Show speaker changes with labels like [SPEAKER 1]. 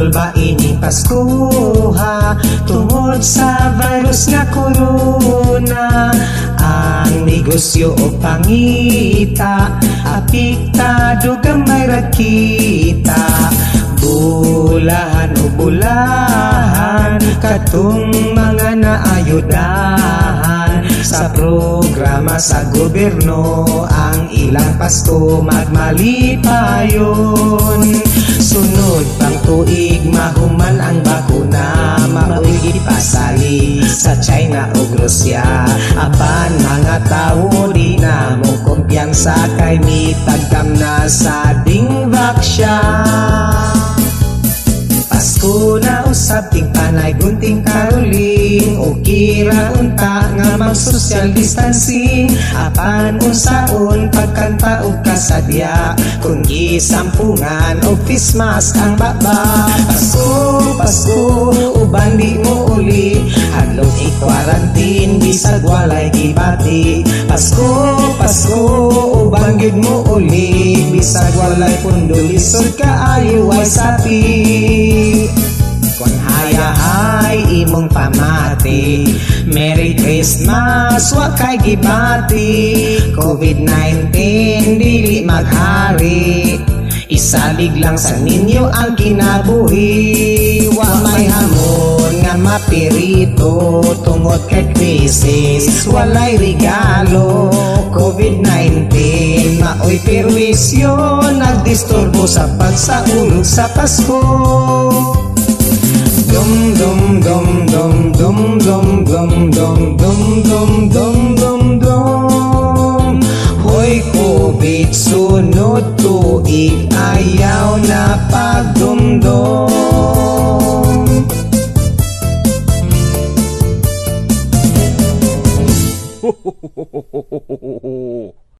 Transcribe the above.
[SPEAKER 1] Sanggol ba ini Paskuha tungod sa virus nga corona. Ang negosyo o pangita apektado gamay ra kita. Bulahan o bulahan katong mga naayudahan sa programa sa gobyerno. Ang ilang Pasko magmalipayon. Sunod pang tuig mahuman ang bakuna, maoy ipasali sa China o Rusya. Apan mga tawo di na mo kumpiyansa kay mitagkam na sa dingvaksya. Pasko na usab ting panay gunting karuling o kira unta nga mag social distancing. Apan unsaon pagkanta og kasadya kung gisampungan o face mask ang baba. Pasko, Pasko, uban di mo uli hadlok i-quarantine bisag walay gibati. Pasko, Pasko, uban gid mo uli bisag walay pundo lisod kaayo ay sapi. Kung hayahay imong pamati, Merry Christmas wa kay gibati. COVID-19 dili maghari, isalig lang sa ninyo ang kinabuhi. Wa may hamon nga mapirito tungod kay krisis, walay regalo. COVID-19 maoy perwisyo, nagdisturbo sa pagsaulog sa Pasko. Dum dum dum dum dum dum dum dum dum dum dum dum dum. Hoy COVID, sunod tuig ayaw na pagdumdum.